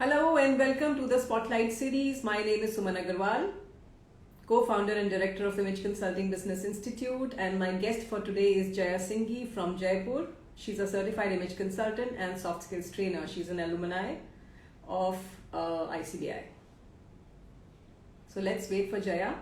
Hello and welcome to the Spotlight series. My name is Suman Agarwal, co-founder and director of Image Consulting Business Institute, and my guest for today is Jaya Singhi from Jaipur. She's a certified image consultant and soft skills trainer. She's an alumni of ICBI. So let's wait for Jaya.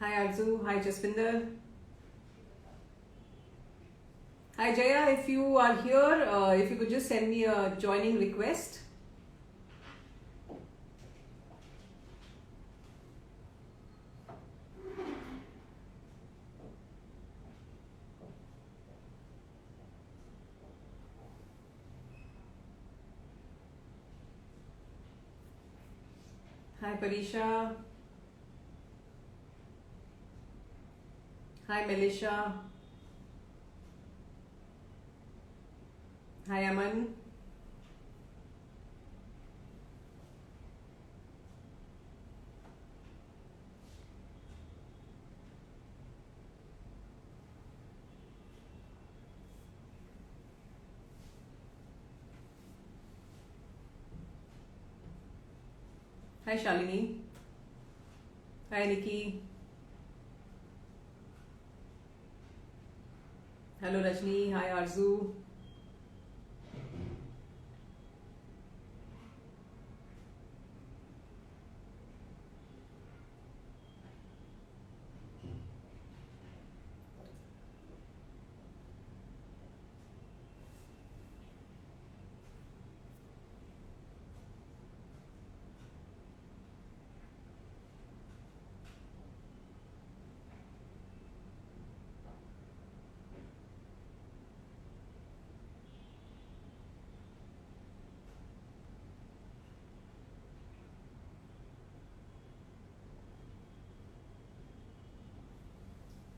Hi Arzu, hi Jaswinder. Hi Jaya, if you are here, if you could just send me a joining request. Hi Parisha. Hi Melisha. Hi Aman. Hi Shalini. Hi Nikki. Hello Rajni. Hi Arzu.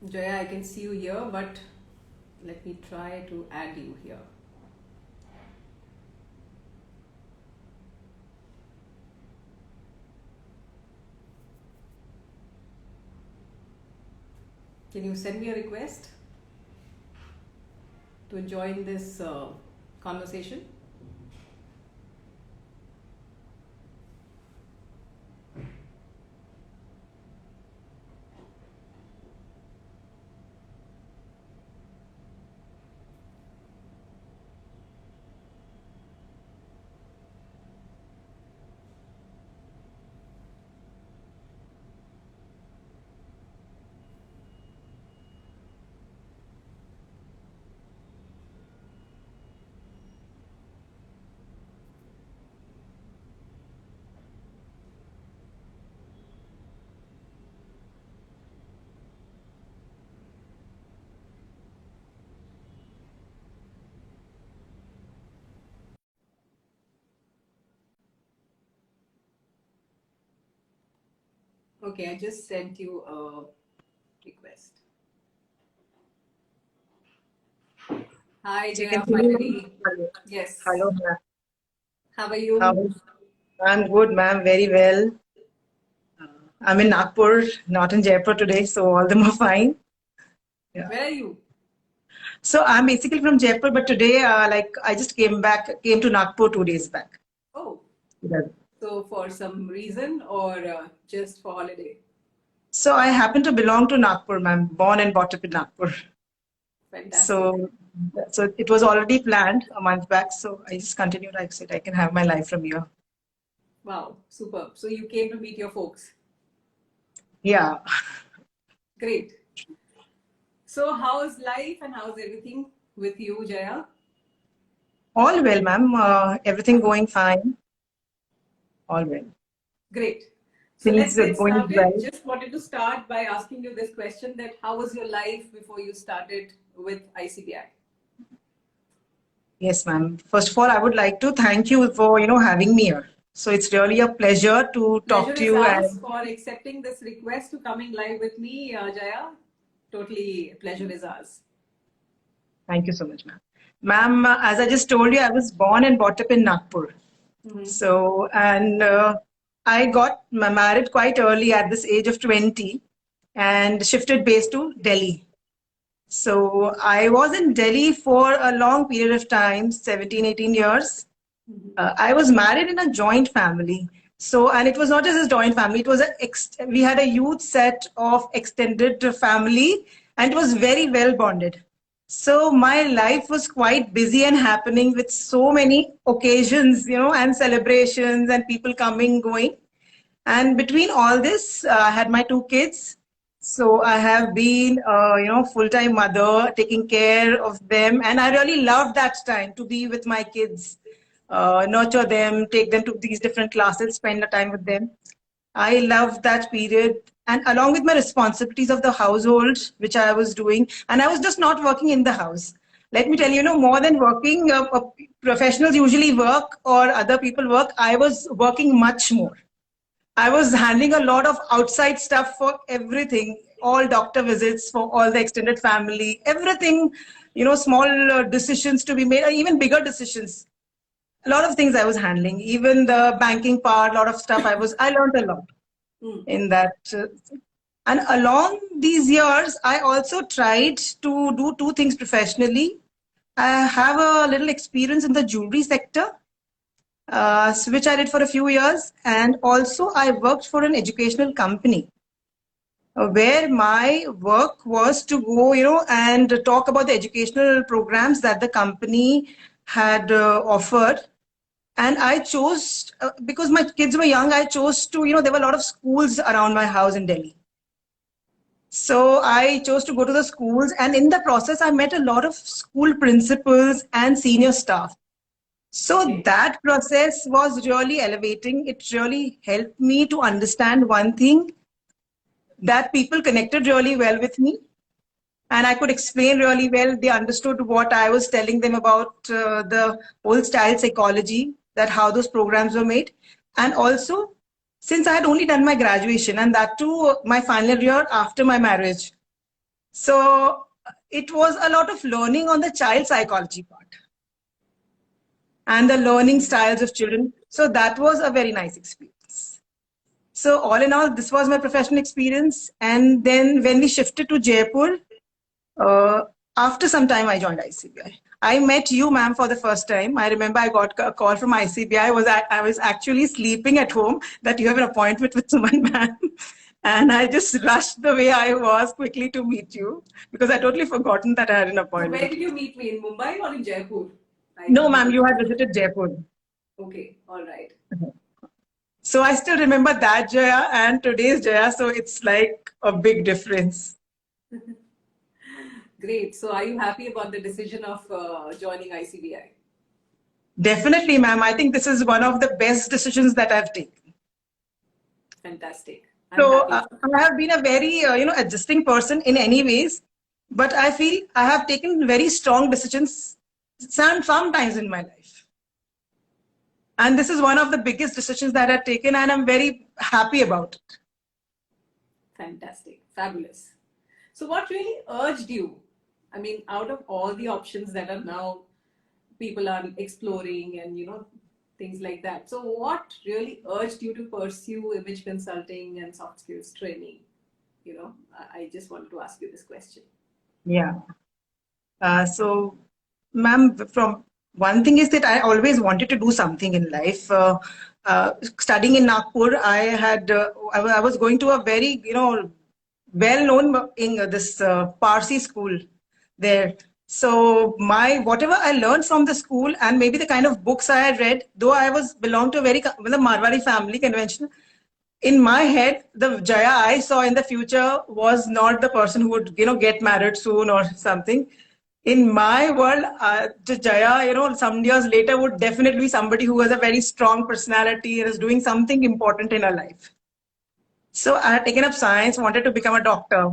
Jaya, I can see you here, but let me try to add you here. Can you send me a request to join this conversation? Okay, I just sent you a request. Hi Jaya, finally. Yes. Hello, ma'am. How are you? I'm good, ma'am. Very well. I'm in Nagpur, not in Jaipur today, so all the more fine. Yeah. Where are you? So I'm basically from Jaipur, but today, I just came to Nagpur 2 days back. Oh, Yeah. so for some reason or just for holiday? So I happen to belong to Nagpur, ma'am. Born and brought up in Nagpur. Fantastic. So, so it was already planned a month back. So I just continued. I said I can have my life from here. Wow, superb. So you came to meet your folks. Yeah. Great. So how's life and how's everything with you, Jaya? All well, ma'am. Everything going fine. All well. Great. So let's Things are get going started. well. Just wanted to start by asking you this question, that how was your life before you started with ICBI? Yes, ma'am. First of all, I would like to thank you for, having me here. So it's really a pleasure to Pleasure talk to is you ours and for accepting this request to coming live with me, Jaya. Totally, pleasure is ours. thank you so much, ma'am. Ma'am, as I just told you, I was born and brought up in Nagpur. Mm-hmm. So, and I got married quite early at this age of 20 and shifted base to Delhi. So I was in Delhi for a long period of time, 17, 18 years. Mm-hmm. I was married in a joint family. So, and it was not just a joint family, it was we had a huge set of extended family and it was very well bonded. So my life was quite busy and happening with so many occasions, and celebrations and people coming, going. And between all this, I had my two kids. So I have been, full-time mother, taking care of them. And I really loved that time to be with my kids, nurture them, take them to these different classes, spend the time with them. I loved that period. And along with my responsibilities of the household, which I was doing, and I was just not working in the house. Let me tell you, more than working, professionals usually work or other people work. I was working much more. I was handling a lot of outside stuff for everything, all doctor visits for all the extended family, everything, small decisions to be made, or even bigger decisions. A lot of things I was handling, even the banking part, a lot of stuff I learned a lot Mm. in that. And along these years, I also tried to do two things professionally. I have a little experience in the jewelry sector, which I did for a few years. And also, I worked for an educational company where my work was to go, and talk about the educational programs that the company had offered. And I chose, because my kids were young, I chose to, there were a lot of schools around my house in Delhi. So I chose to go to the schools. And in the process, I met a lot of school principals and senior staff. So Okay. that process was really elevating. It really helped me to understand one thing, that people connected really well with me and I could explain really well. They understood what I was telling them about the old style psychology, that how those programs were made. And also, since I had only done my graduation and that too my final year after my marriage. So it was a lot of learning on the child psychology part and the learning styles of children. So that was a very nice experience. So all in all, this was my professional experience. And then when we shifted to Jaipur, uh, after some time, I joined ICBI. I met you, ma'am, for the first time. I remember I got a call from ICBI. I was actually sleeping at home that you have an appointment with Suman, ma'am. And I just rushed the way I was quickly to meet you because I totally forgotten that I had an So where appointment. did you meet me? In Mumbai or in Jaipur? I No, didn't ma'am, get you it. had visited Jaipur. Okay, all right. So I still remember that Jaya and today's Jaya. So it's like a big difference. Great. So are you happy about the decision of joining ICBI? Definitely, ma'am. I think this is one of the best decisions that I've taken. Fantastic. I'm So happy. I have been a very adjusting person in any ways, but I feel I have taken very strong decisions sometimes in my life, and this is one of the biggest decisions that I've taken, and I'm very happy about it. Fantastic. Fabulous. So what really urged you? I mean, out of all the options that are now people are exploring and things like that. So what really urged you to pursue image consulting and soft skills training? I just wanted to ask you this question. Yeah. So, ma'am, from one thing is that I always wanted to do something in life. Studying in Nagpur, I was going to a very well-known in this Parsi school there. So my whatever I learned from the school and maybe the kind of books I had read, though I was belonged to a very with a Marwari family convention, in my head, the Jaya I saw in the future was not the person who would, get married soon or something. In my world, the Jaya, some years later would definitely be somebody who has a very strong personality and is doing something important in her life. So I had taken up science, wanted to become a doctor.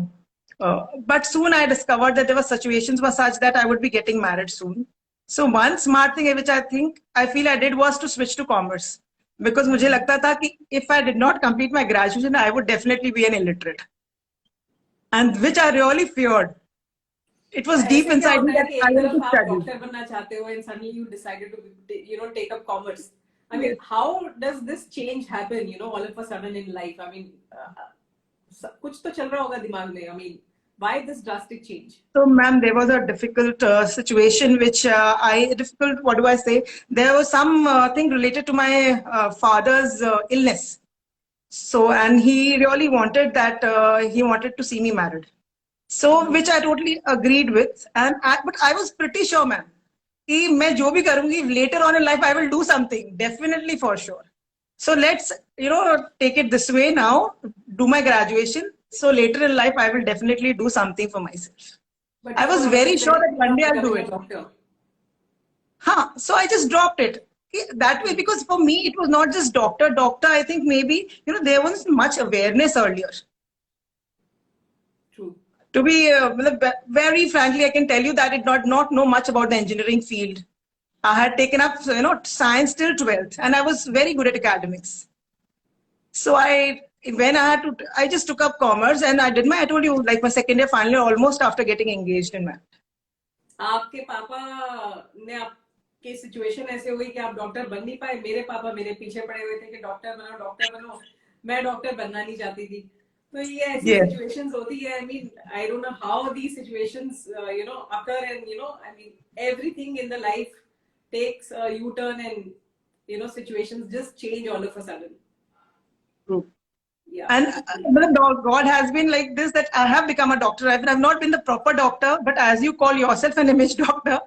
But soon I discovered that there were situations were such that I would be getting married soon. So one smart thing which I feel I did was to switch to commerce. Because मुझे लगता था कि if I did not complete my graduation, I would definitely be an illiterate. And which I really feared. It was deep ऐसे क्या inside होता me है that कि I एक want तरफ to आप study. डॉक्टर बनना चाहते हो and suddenly you decided to take up commerce. I mean, Yes. how does this change happen, all of a sudden in life? I mean, कुछ तो चल रहा होगा दिमाग में. I mean, why this drastic change? So, ma'am, there was a difficult situation which what do I say? There was some thing related to my father's illness. So, and he really wanted that, he wanted to see me married. So, which I totally agreed with. But I was pretty sure, ma'am, कि मैं जो भी करूंगी later on in life, I will do something, definitely for sure. So let's, take it this way now, do my graduation. So later in life, I will definitely do something for myself. But I you was were very always sure very that keen one on day I'll do becoming a it. doctor. So I just dropped it. That way, because for me, it was not just doctor. Doctor, I think maybe, there wasn't much awareness earlier. True. To be very frankly, I can tell you that I did not know much about the engineering field. I had taken up, science till 12th, and I was very good at academics. So when I just took up commerce and I told you, like my second year final year, almost after getting engaged in math. आपके पापा ने आपकी situation ऐसे हुई कि आप doctor बन नहीं पाए. मेरे पापा मेरे पीछे पड़े हुए थे कि डॉक्टर बनो डॉक्टर बनो. मैं डॉक्टर बनना नहीं चाहती थी. तो ये ऐसी Yes. सिचुएशंस होती है. I mean, I don't know how these situations occur, and I mean, everything in the life takes a U-turn, and situations just change all of a sudden. True. Yeah. And God has been like this, that I have become a doctor. I've not been the proper doctor, but as you call yourself an image doctor,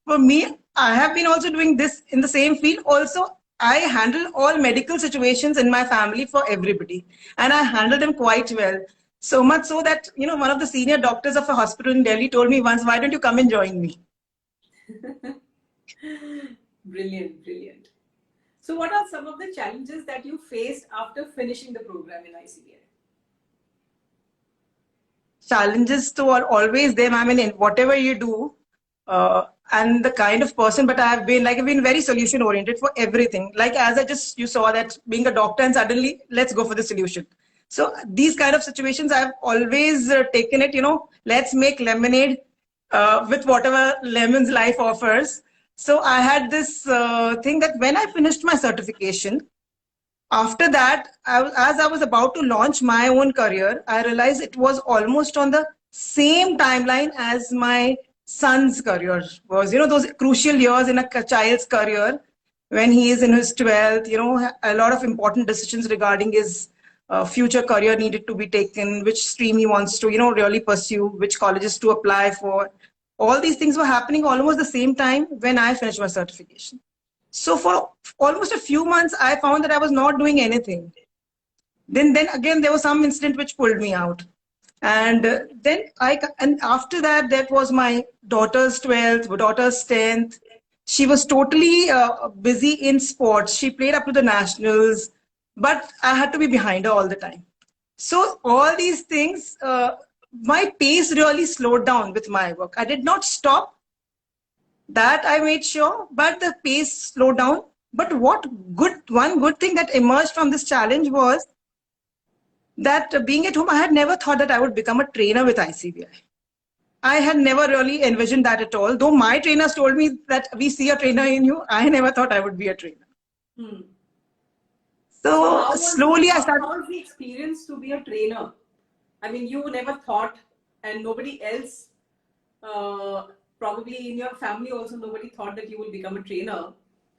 for me, I have been also doing this in the same field. Also, I handle all medical situations in my family for everybody, and I handle them quite well. So much so that, one of the senior doctors of a hospital in Delhi told me once, why don't you come and join me? Brilliant, brilliant. So what are some of the challenges that you faced after finishing the program in ICBI? Challenges to are always there, ma'am, in whatever you do. And the kind of person, but I've been very solution oriented for everything. Like as you saw that being a doctor and suddenly let's go for the solution. So these kind of situations, I've always taken it, let's make lemonade with whatever lemons life offers. So I had this thing that when I finished my certification, after that, as I was about to launch my own career, I realized it was almost on the same timeline as my son's career was. Those crucial years in a child's career when he is in his 12th, a lot of important decisions regarding his future career needed to be taken, which stream he wants to, really pursue, which colleges to apply for. All these things were happening almost the same time when I finished my certification. So for almost a few months, I found that I was not doing anything. Then again, there was some incident which pulled me out. And and after that, that was my daughter's 12th, daughter's 10th. She was totally busy in sports. She played up to the nationals, but I had to be behind her all the time. So all these things, my pace really slowed down with my work. I did not stop. That I made sure, but the pace slowed down. But one good thing that emerged from this challenge was that being at home, I had never thought that I would become a trainer with ICBI. I had never really envisioned that at all. Though my trainers told me that we see a trainer in you, I never thought I would be a trainer. So slowly I started. How was the experience to be a trainer? I mean, you never thought, and nobody else, probably in your family also, nobody thought that you will become a trainer.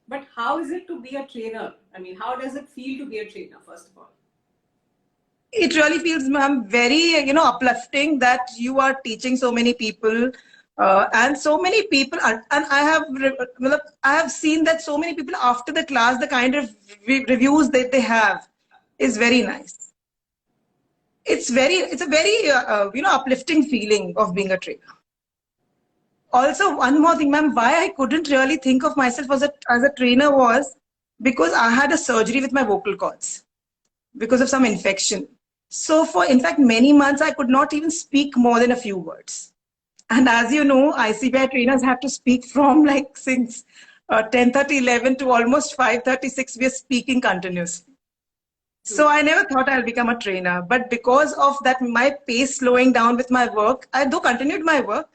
But how is it to be a trainer? I mean, how does it feel to be a trainer, first of all? It really feels, ma'am, very, uplifting that you are teaching so many people. And so many people, and I have seen that so many people after the class, the kind of reviews that they have is very nice. It's a very, uplifting feeling of being a trainer. Also, one more thing, ma'am, why I couldn't really think of myself as a trainer was because I had a surgery with my vocal cords because of some infection. So in fact, many months, I could not even speak more than a few words. And as you know, ICBI trainers have to speak from like since 10:30, 11 to almost 5:36. We are speaking continuously. So True. I never thought I'll become a trainer. But because of that, my pace slowing down with my work, I though continued my work,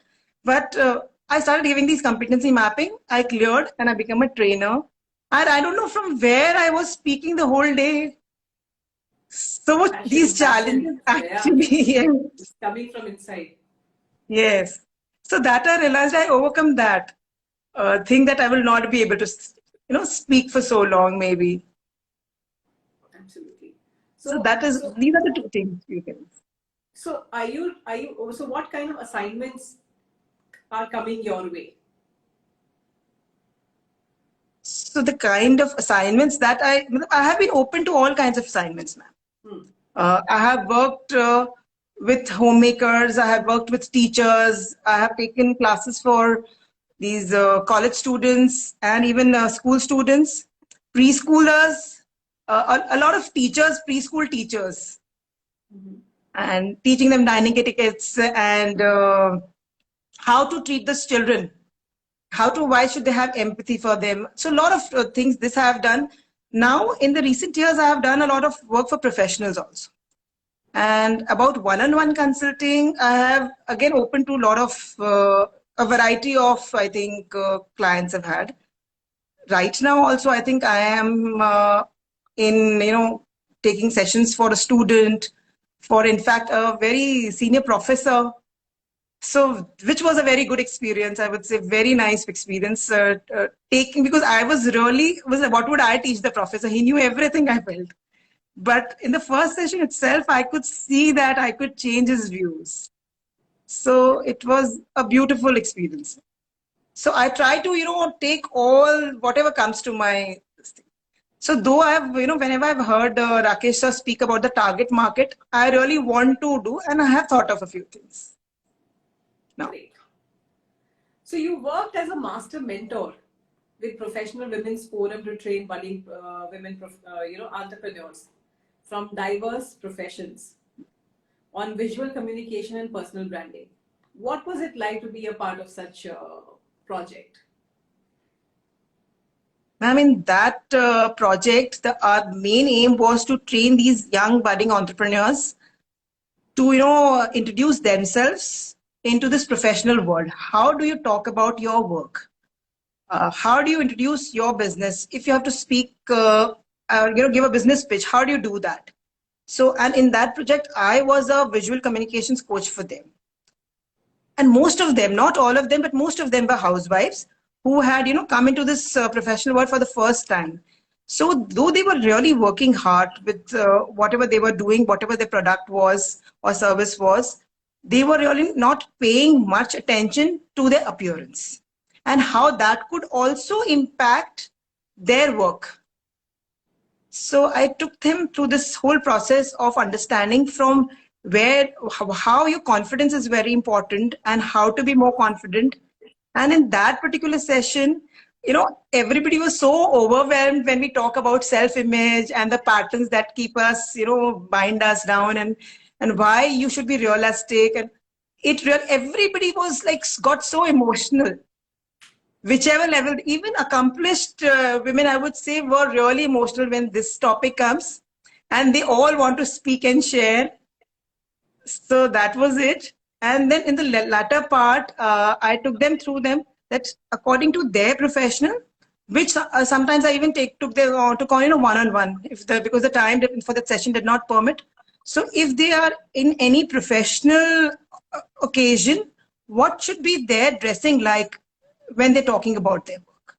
but I started giving these competency mapping. I cleared and I became a trainer. And I don't know from where I was speaking the whole day. So these Passion. challenges Yeah. actually, yes. It's coming from inside. Yes. So that I realized I overcome that thing that I will not be able to, speak for so long maybe. Absolutely. So So, that is, so, these are the two things you can. so so what kind of assignments are coming your way? So the kind of assignments that I have been open to all kinds of assignments, ma'am. Hmm. I have worked with homemakers. I have worked with teachers. I have taken classes for these college students and even school students, preschoolers, a lot of teachers, preschool teachers, Mhm. and teaching them dining etiquettes and how to treat these children, why should they have empathy for them. So a lot of things this I have done. Now in the recent years, I have done a lot of work for professionals also. And about one-on-one consulting, I have again opened to a lot of a variety of, I think, clients I've had. Right now also, I think I am in, taking sessions for a student, for in fact a very senior professor. So, which was a very good experience, I would say, very nice experience. Taking, because I was really was what would I teach the professor? He knew everything I felt. But in the first session itself, I could see that I could change his views. So it was a beautiful experience. So I try to, take all whatever comes to my. So though I have, whenever I've heard Rakesh sir speak about the target market, I really want to do, and I have thought of a few things now. Great. So you worked as a master mentor with Professional Women's Forum to train budding women, entrepreneurs from diverse professions on visual communication and personal branding. What was it like to be a part of such a project? I mean, that project, the our main aim was to train these young budding entrepreneurs to, introduce themselves into this professional world. How do you talk about your work? How do you introduce your business? If you have to speak, give a business pitch, how do you do that? So, and in that project, I was a visual communications coach for them. And most of them, not all of them, but most of them were housewives who had, come into this professional world for the first time. So though they were really working hard with whatever they were doing, whatever their product was or service was, they were really not paying much attention to their appearance and how that could also impact their work. So I took them through this whole process of understanding from where, how your confidence is very important and how to be more confident. And in that particular session, everybody was so overwhelmed when we talk about self-image and the patterns that keep us, bind us down, and why you should be realistic. And everybody was like, got so emotional, whichever level. Even accomplished women, I would say, were really emotional when this topic comes, and they all want to speak and share. So that was it. And then in the latter part, I took them through them that according to their professional, which sometimes I even took them to call, one-on-one, if because the time for that session did not permit. So if they are in any professional occasion, what should be their dressing like when they're talking about their work?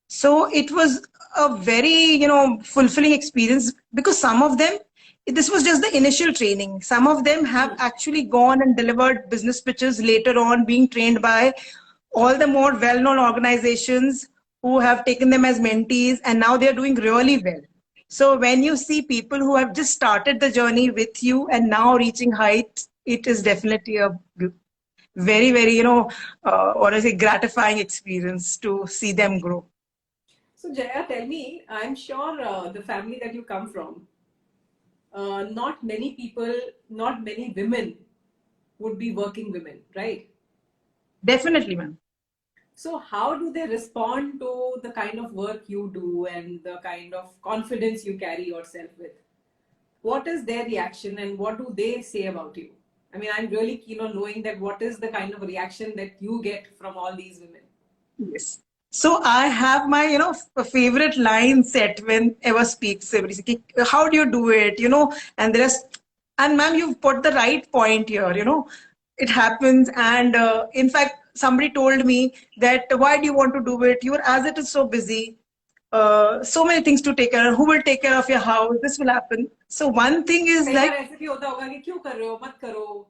So it was a very, fulfilling experience, because some of them, this was just the initial training. Some of them have actually gone and delivered business pitches later on, being trained by all the more well-known organizations who have taken them as mentees, and now they're doing really well. So when you see people who have just started the journey with you and now reaching heights, it is definitely a very, very, or I say gratifying experience to see them grow. So Jaya, tell me, I'm sure the family that you come from, not many people, not many women would be working women, right? Definitely, ma'am. So how do they respond to the kind of work you do and the kind of confidence you carry yourself with? What is their reaction and what do they say about you? I mean, I'm really keen on knowing that what is the kind of reaction that you get from all these women. Yes. So I have my, favorite line set whenever speaks. Everybody says, how do you do it? And and ma'am, you've put the right point here. It happens. And in fact, somebody told me that why do you want to do it? You're as it is so busy. So many things to take care of. Who will take care of your house? This will happen. So one thing is कई बार like, ऐसे भी होता होगा कि क्यों कर रहे हो, मत करो,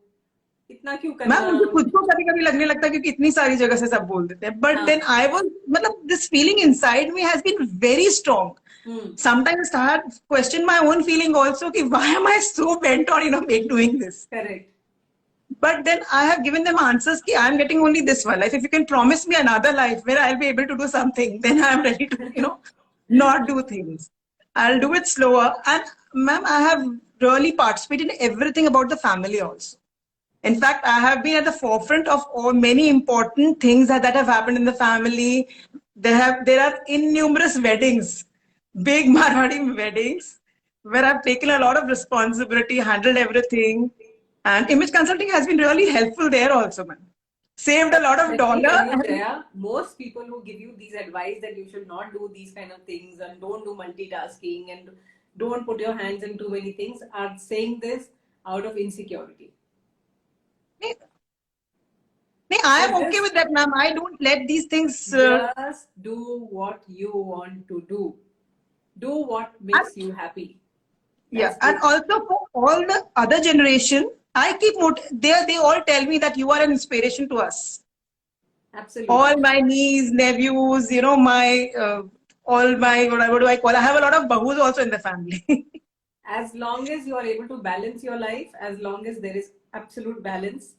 इतना क्यों मैम करना. मुझे खुद को कभी कभी लगने लगता है क्योंकि इतनी सारी जगह से सब बोल देते हैं बट देन हाँ. आई वाज मतलब this feeling inside me has been very strong sometimes I had questioned my own feeling also कि why am I so bent on make doing this. Correct. But then I have given them answers कि I am getting only this one life. If you can promise me another life where I'll be able to do something, then I am ready to not do things. I'll do it slower. And ma'am, I have really participated in everything about the family also. In fact, I have been at the forefront of many important things that have happened in the family. There are innumerous weddings, big Marwadi weddings, where I've taken a lot of responsibility, handled everything. And image consulting has been really helpful there also, man. Saved a lot of Let me dollar. tell you, Jaya, most people who give you these advice that you should not do these kind of things and don't do multitasking and don't put your hands in too many things are saying this out of insecurity. I am okay with that, ma'am. I don't let these things. Just do what you want to do. Do what makes you happy. Yeah, and also for all the other generation, I keep they all tell me that you are an inspiration to us. Absolutely. All my niece, nephews, my all my what do I call? I have a lot of bahus also in the family. As long as you are able to balance your life, as long as there is absolute balance,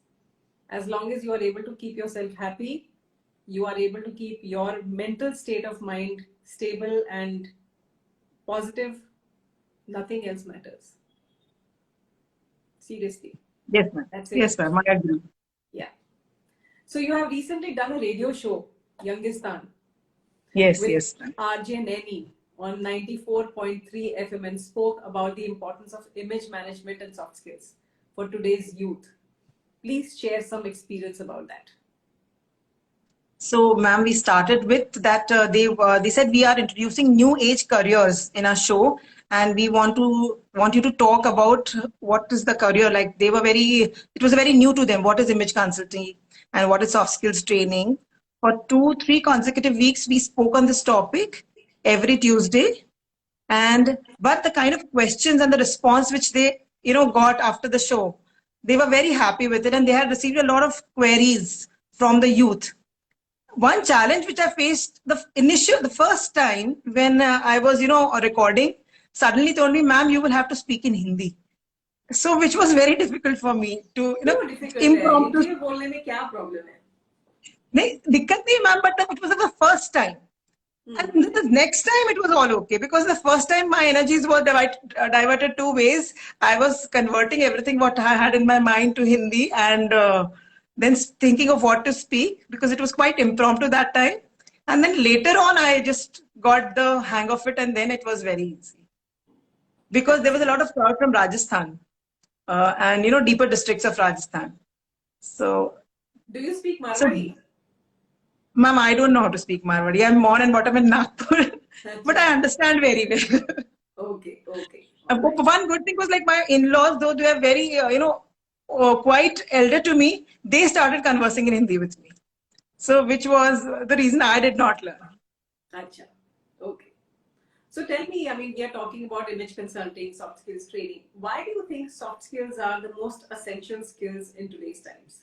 as long as you are able to keep yourself happy, you are able to keep your mental state of mind stable and positive, nothing else matters. Seriously. Yes, ma'am. That's it. Yes, ma'am. I agree. Yeah. So you have recently done a radio show, Youngistan. Yes, with yes. RJ Neni on 94.3 FM and spoke about the importance of image management and soft skills for today's youth. Please share some experience about that. So, ma'am, we started with that. They said we are introducing new age careers in our show, and we want you to talk about what is the career like. It was very new to them. What is image consulting and what is soft skills training? For 2-3 consecutive weeks, we spoke on this topic every Tuesday, but the kind of questions and the response which they got after the show, they were very happy with it, and they had received a lot of queries from the youth. One challenge which I faced the first time when I was, recording, suddenly told me, ma'am, you will have to speak in Hindi. So, which was very difficult for me to, impromptu. Hindi बोलने में क्या problem है? नहीं, दिक्कत नहीं, ma'am, but it was the first time. And the next time it was all okay because the first time my energies were diverted two ways. I was converting everything what I had in my mind to Hindi and then thinking of what to speak because it was quite impromptu that time. And then later on, I just got the hang of it and then it was very easy. Because there was a lot of crowd from Rajasthan and, deeper districts of Rajasthan. So. Do you speak Marwari? Ma'am, I don't know how to speak Marwadi. I'm born and brought up in Nagpur, but I understand very well. Okay. One good thing was like my in-laws, though they are very, quite elder to me, they started conversing in Hindi with me. So, which was the reason I did not learn. Achha. Okay. So tell me, I mean, we are talking about image consulting, soft skills training. Why do you think soft skills are the most essential skills in today's times?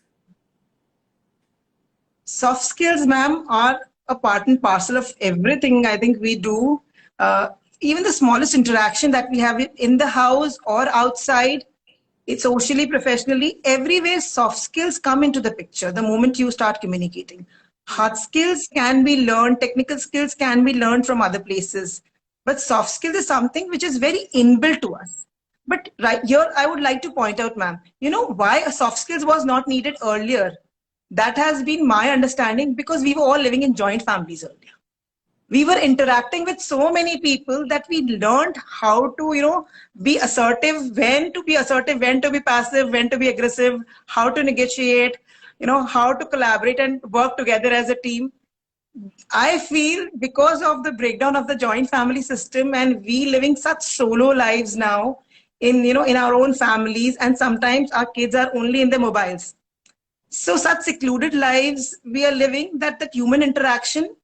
Soft skills, ma'am, are a part and parcel of everything I think we do. Even the smallest interaction that we have in the house or outside, it's socially, professionally, everywhere soft skills come into the picture the moment you start communicating. Hard skills can be learned, technical skills can be learned from other places. But soft skills is something which is very inbuilt to us. But right here, I would like to point out, ma'am, why a soft skills was not needed earlier. That has been my understanding because we were all living in joint families earlier. We were interacting with so many people that we learned how to, be assertive, when to be passive, when to be aggressive, how to negotiate, how to collaborate and work together as a team. I feel because of the breakdown of the joint family system and we living such solo lives now in our own families, and sometimes our kids are only in their mobiles. So such secluded lives we are living, that human interaction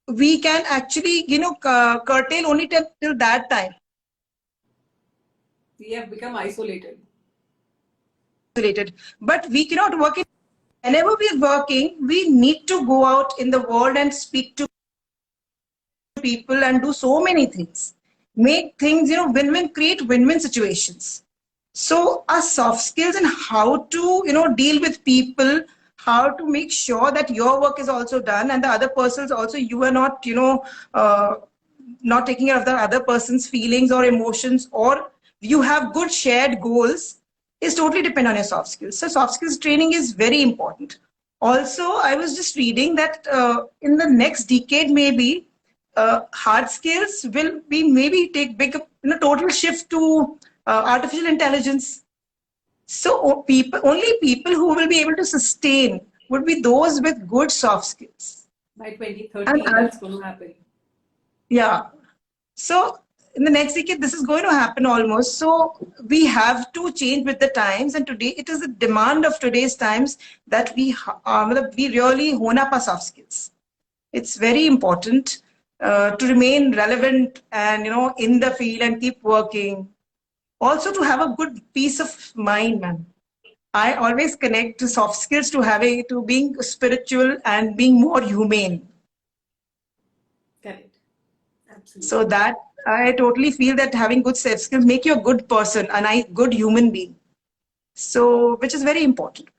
we can actually, curtail only till that time. We have become isolated. But we cannot work in. Whenever we are working, we need to go out in the world and speak to people and do so many things. Make things, win-win, create win-win situations. So our soft skills and how to, deal with people, how to make sure that your work is also done and the other person's also, you are not, not taking care of the other person's feelings or emotions, or you have good shared goals, is totally depend on your soft skills. So soft skills training is very important. Also, I was just reading that in the next decade, maybe hard skills will be maybe take big, total shift to artificial intelligence. So only people who will be able to sustain would be those with good soft skills. By 2030, that's going to happen. Yeah. So in the next decade, this is going to happen almost. So we have to change with the times. And today, it is the demand of today's times that we really hone up our soft skills. It's very important to remain relevant and, in the field and keep working. Also to have a good peace of mind, man. I always connect to soft skills to being spiritual and being more humane. Correct. Absolutely. So that I totally feel that having good soft skills make you a good person and a good human being. So, which is very important.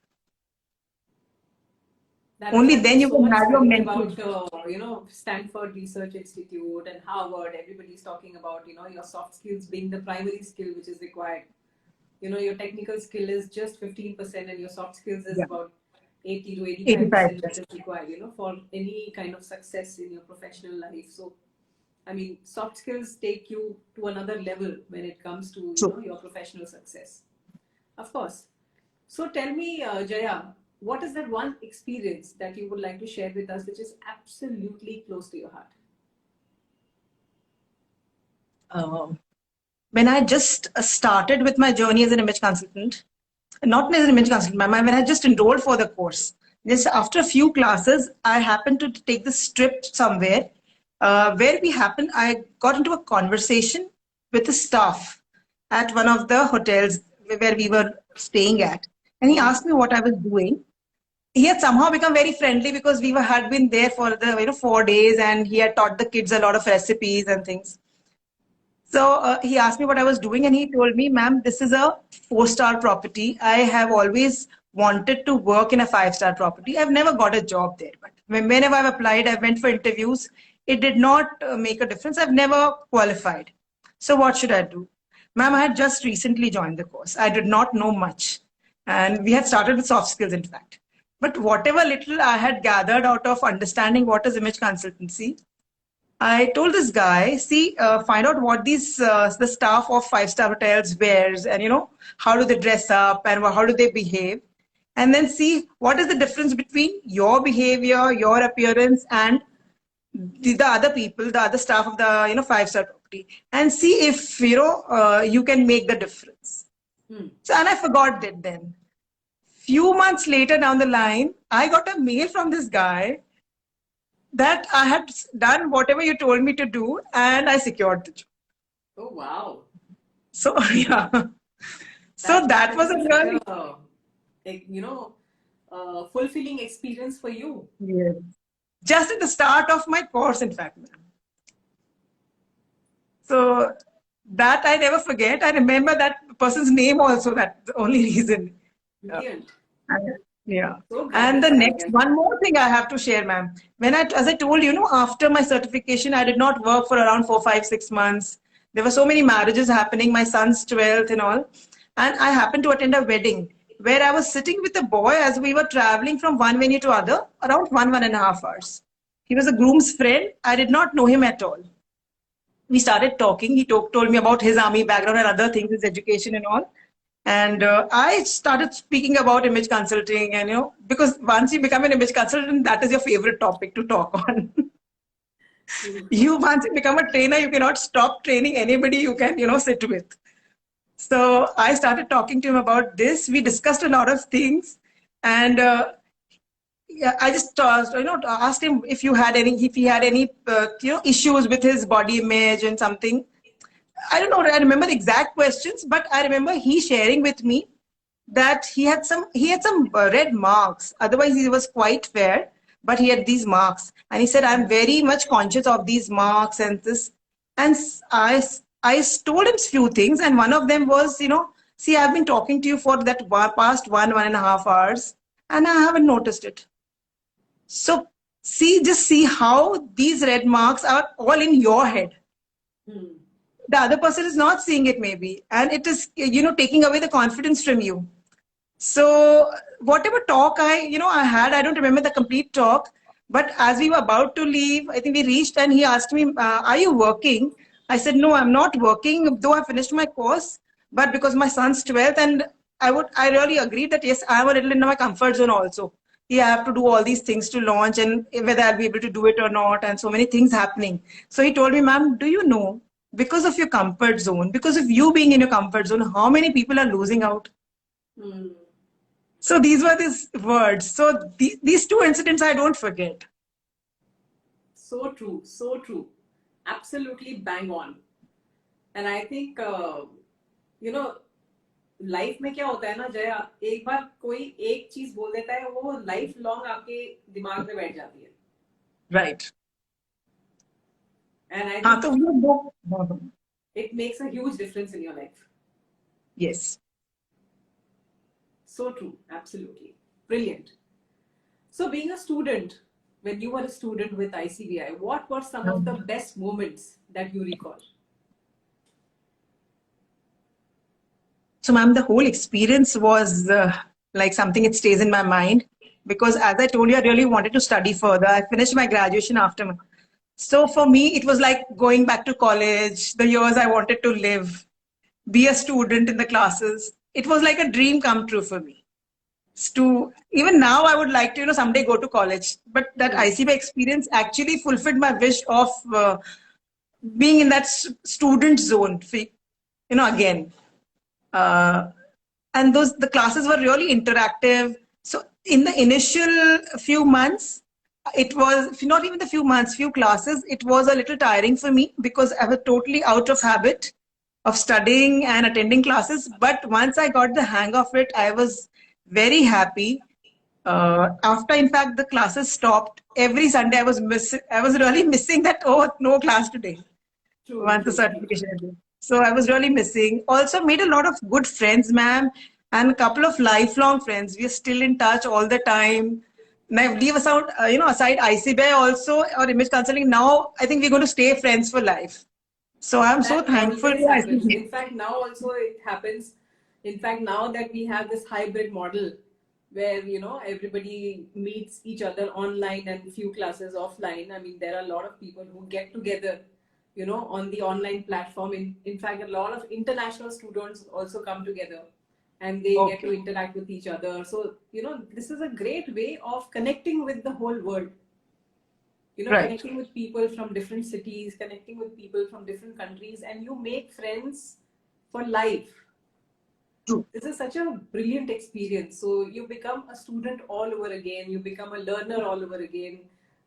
Only then you can have your mental. About, Stanford Research Institute and Harvard, everybody's talking about, your soft skills being the primary skill which is required. Your technical skill is just 15% and your soft skills is about 80 to 85% that is required, for any kind of success in your professional life. So, I mean, soft skills take you to another level when it comes to, your professional success. Of course. So tell me, Jaya, what is that one experience that you would like to share with us which is absolutely close to your heart? When I just started with my journey as an image consultant, not as an image consultant, when I just enrolled for the course, just after a few classes, I happened to take this trip somewhere where I got into a conversation with the staff at one of the hotels where we were staying at. And he asked me what I was doing. He had somehow become very friendly because we had been there for the 4 days and he had taught the kids a lot of recipes and things. So he asked me what I was doing and he told me, ma'am, this is a 4-star property. I have always wanted to work in a 5-star property. I've never got a job there, but whenever I've applied, I went for interviews. It did not make a difference. I've never qualified. So what should I do? Ma'am, I had just recently joined the course. I did not know much. And we had started with soft skills, in fact. But whatever little I had gathered out of understanding what is image consultancy, I told this guy, find out what the staff of 5-star hotels wears and, how do they dress up and how do they behave? And then see what is the difference between your behavior, your appearance and the other people, the other staff of the, 5-star property, and see if, you can make the difference. So, and I forgot that then. Few months later down the line, I got a mail from this guy that I had done whatever you told me to do and I secured the job. Oh, wow. So, yeah. So that was a really, fulfilling experience for you. Yes. Just at the start of my course, in fact. So that I never forget. I remember that person's name also, that's the only reason. Brilliant. Yeah. And the next, one more thing I have to share, ma'am. As I told you, after my certification, I did not work for around 4, 5, 6 months. There were so many marriages happening, my son's 12th and all. And I happened to attend a wedding where I was sitting with a boy as we were traveling from one venue to other, around 1.5 hours. He was a groom's friend. I did not know him at all. We started talking. He told me about his army background and other things, his education and all. And I started speaking about image consulting, and because once you become an image consultant, that is your favorite topic to talk on. You once you become a trainer, you cannot stop training anybody you can sit with. So I started talking to him about this. We discussed a lot of things, and yeah, I just asked him if he had any issues with his body image and something. I don't know. I remember the exact questions, but I remember he sharing with me that he had some red marks. Otherwise, he was quite fair, but he had these marks, and he said, "I'm very much conscious of these marks and this." And I told him few things, and one of them was, see, I've been talking to you for that past 1.5 hours, and I haven't noticed it. So just see how these red marks are all in your head. The other person is not seeing it maybe, and it is taking away the confidence from you. So whatever talk I had, I don't remember the complete talk, but as we were about to leave, I think we reached and he asked me, are you working? I said, no, I'm not working, though I finished my course, but because my son's 12th, and I really agreed that yes, I'm a little in my comfort zone also. Yeah, I have to do all these things to launch and whether I'll be able to do it or not, and so many things happening. So he told me, ma'am, do you know, because of your comfort zone, because of you being in your comfort zone, how many people are losing out? So these were these words. So these two incidents I don't forget. So true, so true. Absolutely bang on. And I think, life में क्या होता है ना जया, एक बार कोई एक चीज बोल देता है, वो लाइफ लॉन्ग आपके दिमाग में बैठ जाती है. Right. And I हाँ, think it makes a huge difference in your life. Yes. So true. Absolutely. Brilliant. So being a student, when you were a student with ICBI, what were some of the best moments that you recall? So, ma'am, the whole experience was like something it stays in my mind because, as I told you, I really wanted to study further. I finished my graduation after. So, for me, it was like going back to college, the years I wanted to live, be a student in the classes. It was like a dream come true for me. Even now, I would like to, someday go to college. But that ICBI experience actually fulfilled my wish of being in that student zone, again. And the classes were really interactive. So in the initial few months, it was not even the few months, few classes, it was a little tiring for me because I was totally out of habit of studying and attending classes. But once I got the hang of it, I was very happy. After, in fact, the classes stopped, every Sunday I was really missing that, oh, no class today. Once the certification ended. So I was really missing. Also made a lot of good friends, ma'am, and a couple of lifelong friends. We are still in touch all the time. Now, leave aside, aside ICBI also or image consulting. Now, I think we're going to stay friends for life. So I'm so thankful. In fact, now also it happens. In fact, now that we have this hybrid model where, everybody meets each other online and few classes offline. I mean, there are a lot of people who get together on the online platform. In fact, a lot of international students also come together and they get to interact with each other. So, this is a great way of connecting with the whole world. Connecting with people from different cities, connecting with people from different countries, and you make friends for life. True. This is such a brilliant experience. So you become a student all over again. You become a learner all over again.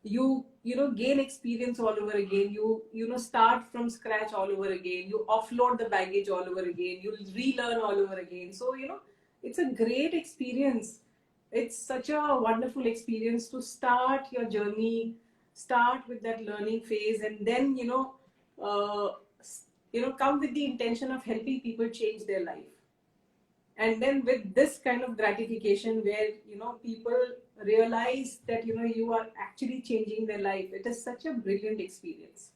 You gain experience all over again. You start from scratch all over again. You offload the baggage all over again. You relearn all over again. So it's a great experience. It's such a wonderful experience to start your journey, start with that learning phase, and then come with the intention of helping people change their life. And then with this kind of gratification where people realize that you are actually changing their life, it is such a brilliant experience.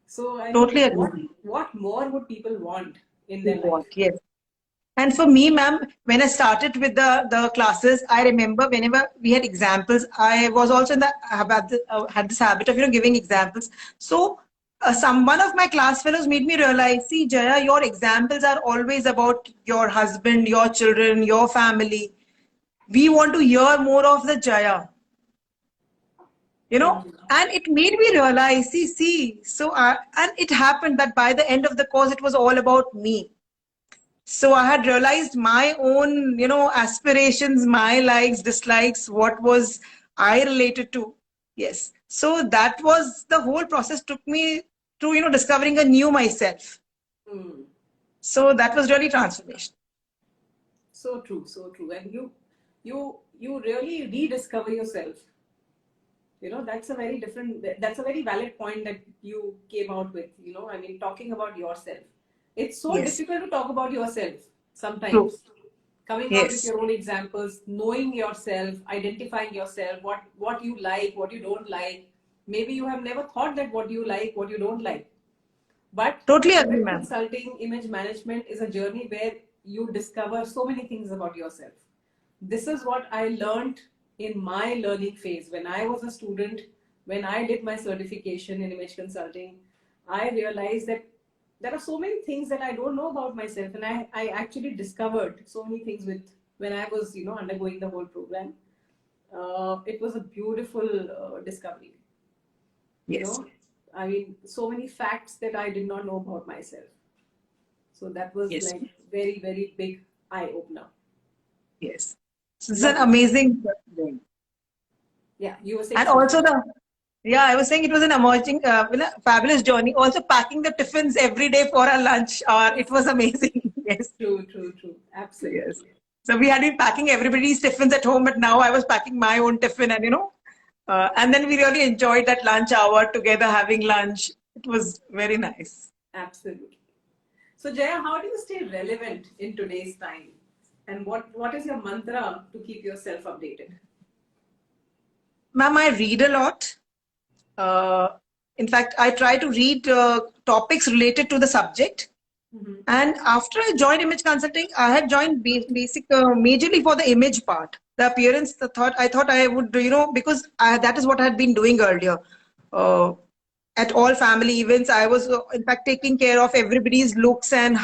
So I totally agree. What more would people want in their life? Yes. And for me, ma'am, when I started with the classes, I remember whenever we had examples, I was also in the had this habit of giving examples. So one of my class fellows made me realize, see, Jaya, your examples are always about your husband, your children, your family. We want to hear more of the Jaya, and it made me realize, see. So and it happened that by the end of the course, it was all about me. So I had realized my own, aspirations, my likes, dislikes, what was I related to. Yes. So that was the whole process took me to, discovering a new myself. Hmm. So that was really transformation. So true, so true. And you really rediscover yourself. That's a very different, that's a very valid point that you came out with. I mean, talking about yourself. It's so Yes. difficult to talk about yourself True. sometimes. Coming out with Yes. your own examples, knowing yourself, identifying yourself, what you like, what you don't like. Maybe you have never thought that what you like, what you don't like. But Totally agree, image ma'am. consulting, image management is a journey where you discover so many things about yourself. This is what I learned in my learning phase. When I was a student, when I did my certification in image consulting, I realized that there are so many things that I don't know about myself. And I actually discovered so many things when I was, undergoing the whole program. It was a beautiful discovery. You Yes. know, I mean, so many facts that I did not know about myself. So that was Yes. like very, very big eye opener. Yes. So it's an Lovely. amazing thing. Yeah, you were saying And something. also yeah, I was saying it was an emerging, fabulous journey. Also packing the tiffins every day for our lunch. It was amazing. Yes. True, true, true. Yes. Absolutely. So we had been packing everybody's tiffins at home, but now I was packing my own tiffin, and and then we really enjoyed that lunch hour together, having lunch. It was very nice. Absolutely. So, Jaya, how do you stay relevant in today's time? And what is your mantra to keep yourself updated? Ma'am, I read a lot. Uh, in fact, I try to read topics related to the subject. Mm-hmm. And after I joined image consulting, I had joined majorly for the image part, the appearance. I thought I would, because that is what I had been doing earlier. Uh, at all family events, I was in fact taking care of everybody's looks and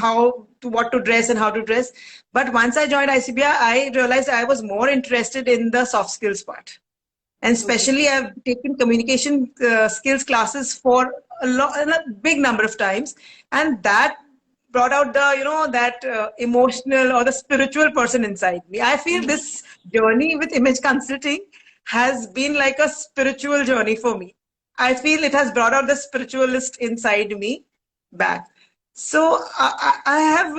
what to dress and how to dress. But once I joined ICBI, I realized I was more interested in the soft skills part. And Okay. especially I've taken communication skills classes for a big number of times, and that brought out the that emotional or the spiritual person inside me. I feel Mm-hmm. this journey with image consulting has been like a spiritual journey for me. I feel it has brought out the spiritualist inside me back. So I have,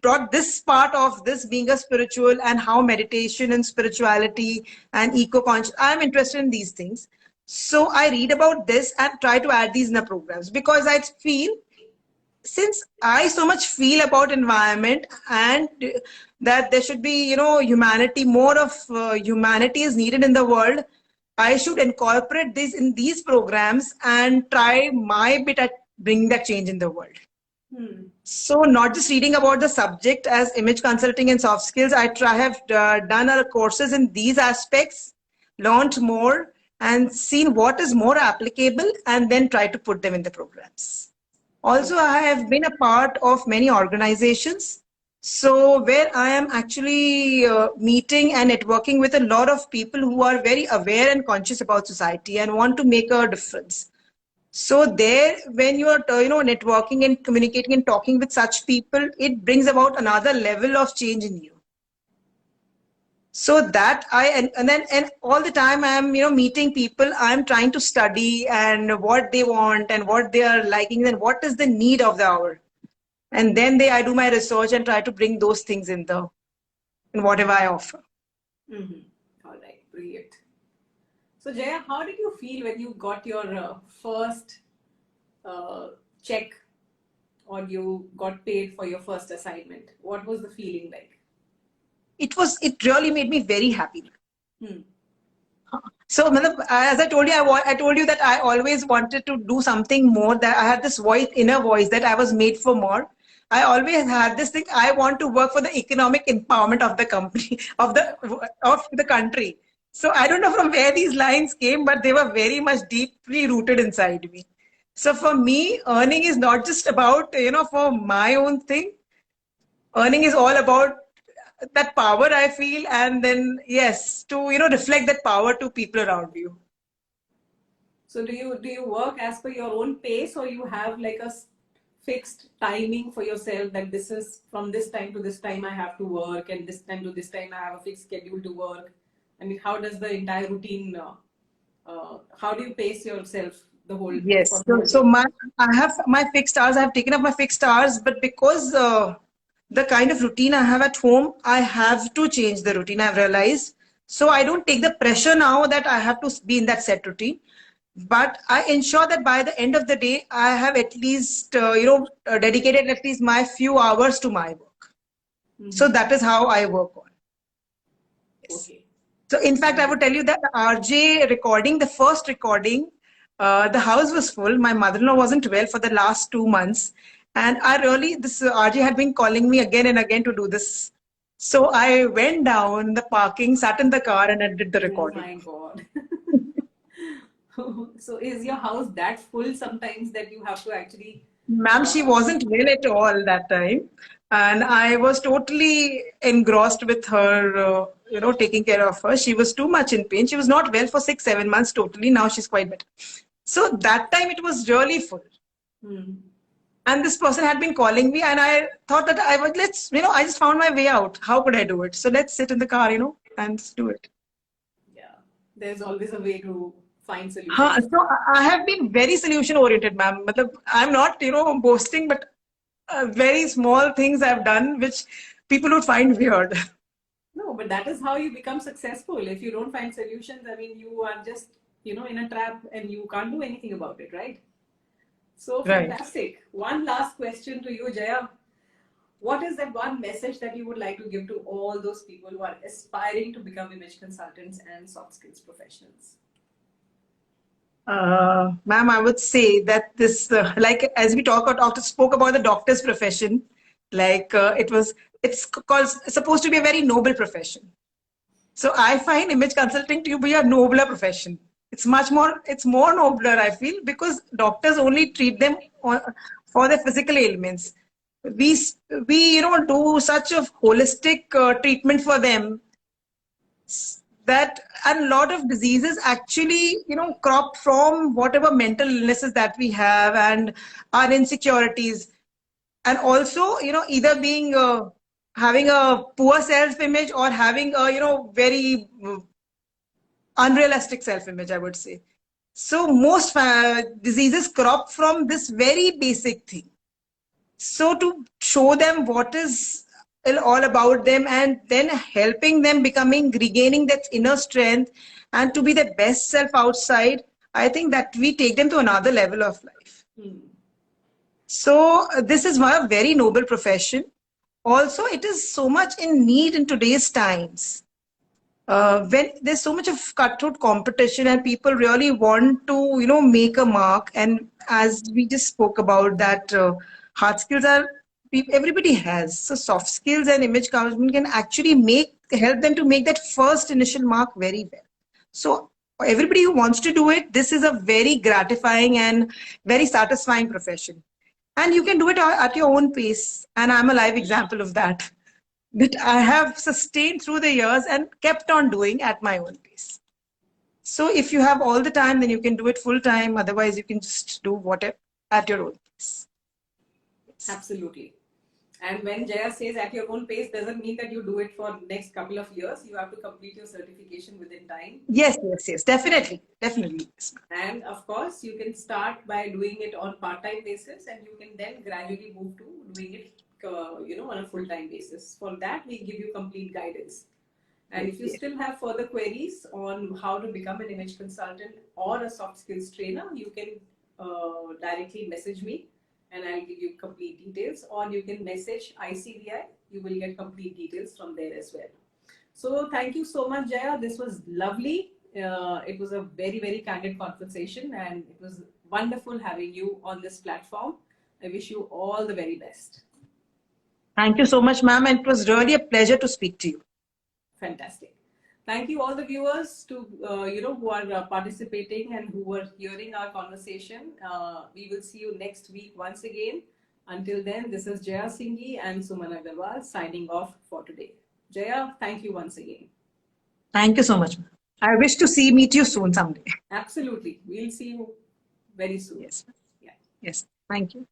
brought this part of this being a spiritual and how meditation and spirituality and eco-conscious, I'm interested in these things. So I read about this and try to add these in the programs because I feel since I so much feel about environment and that there should be, humanity, more of humanity is needed in the world. I should incorporate this in these programs and try my bit at bringing that change in the world. Hmm. So not just reading about the subject as image consulting and soft skills, have done our courses in these aspects, learned more and seen what is more applicable and then try to put them in the programs. Also, Okay. I have been a part of many organizations. So where I am actually meeting and networking with a lot of people who are very aware and conscious about society and want to make a difference. So there, when you are, networking and communicating and talking with such people, it brings about another level of change in you. So that and all the time I'm, meeting people, I'm trying to study and what they want and what they are liking and what is the need of the hour. And then I do my research and try to bring those things in whatever I offer. Mm-hmm. All right. Brilliant. So, Jaya, how did you feel when you got your first uh, check or you got paid for your first assignment? What was the feeling like? It really made me very happy. Hmm. So, as I told you, I told you that I always wanted to do something more. That I had this voice, inner voice, that I was made for more. I always had this thing. I want to work for the economic empowerment of the company, of the country. So I don't know from where these lines came, but they were very much deeply rooted inside me. So for me, earning is not just about, for my own thing. Earning is all about that power I feel, and then yes, to reflect that power to people around you. So do you work as per your own pace, or you have like a fixed timing for yourself that this is from this time to this time I have to work, and this time to this time I have a fixed schedule to work? I mean, how does the entire routine? How do you pace yourself the whole for Yes. the So, whole so day? my I have my fixed hours. I have taken up my fixed hours, but because the kind of routine I have at home, I have to change the routine. I've realized. So I don't take the pressure now that I have to be in that set routine, but I ensure that by the end of the day, I have at least dedicated at least my few hours to my work. So Hmm. that is how I work on. Yes. Okay. So, in fact, I would tell Wonderful. you that the RJ recording, the first recording, the house was full. My mother-in-law wasn't well for the last 2 months. And this RJ had been calling me again and again to do this. So I went down the parking, sat in the car, and I did the Oh recording. my God. So is your house that full sometimes that you have to actually Ma'am, she uh, wasn't well at all that time. And I was totally engrossed with her, taking care of her. She was too much in pain. She was not well for 6, 7 months totally. Now she's quite better. So that time it was really full. hmm, And this person had been calling me, and I thought that I just found my way out. How could I do it? So let's sit in the car, and just do it. yeah, there's always a way to find Huh, solutions. so I have been very solution oriented, ma'am. I'm not, boasting, but very small things I've done which people would find weird. No, but that is how you become successful. If you don't find solutions, I mean, you are just, in a trap and you can't do anything about it, right? So Right. fantastic. One last question to you, Jaya. What is that one message that you would like to give to all those people who are aspiring to become image consultants and soft skills professionals? Ma'am, I would say that this, like as we spoke about the doctor's profession, like it's supposed to be a very noble profession. So I find image consulting to be a nobler profession. It's more nobler, I feel, because doctors only treat them for their physical ailments. We, we, do such a holistic treatment for them that a lot of diseases actually, crop from whatever mental illnesses that we have and our insecurities. And also, either being, having a poor self-image or having a, very unrealistic self-image, I would say. So most diseases crop from this very basic thing. So to show them what is all about them, and then helping them regaining that inner strength and to be the best self outside, I think that we take them to another level of life. Hmm. So this is a very noble profession. Also, it is so much in need in today's times, when there's so much of cutthroat competition and people really want to make a mark. And as we just spoke about that, hard skills are everybody has, so soft skills and image management can actually help them to make that first initial mark very well. So everybody who wants to do it, this is a very gratifying and very satisfying profession, and you can do it at your own pace, and I'm a live example of that, that I have sustained through the years and kept on doing at my own pace. So if you have all the time, then you can do it full time. Otherwise, you can just do whatever at your own pace. Yes. Absolutely. And when Jaya says at your own pace, doesn't mean that you do it for next couple of years. You have to complete your certification within time. Yes, yes, yes, definitely, definitely. Yes. And of course, you can start by doing it on part-time basis, and you can then gradually move to doing it, on a full-time basis. For that, we give you complete guidance. And if you Yes. still have further queries on how to become an image consultant or a soft skills trainer, you can directly message me and I'll give you complete details, or you can message ICBI. You will get complete details from there as well. So thank you so much, Jaya. This was lovely. It was a very, very candid conversation, and it was wonderful having you on this platform. I wish you all the very best. Thank you so much, ma'am. And it was really a pleasure to speak to you. Fantastic. Thank you all the viewers to who are participating and who were hearing our conversation. We will see you next week once again. Until then, this is Jaya Singhi and Suman Agarwal signing off for today. Jaya, thank you once again. Thank you so much. I wish to meet you soon someday. Absolutely. We'll see you very soon. Yes. Yeah. Yes. Thank you.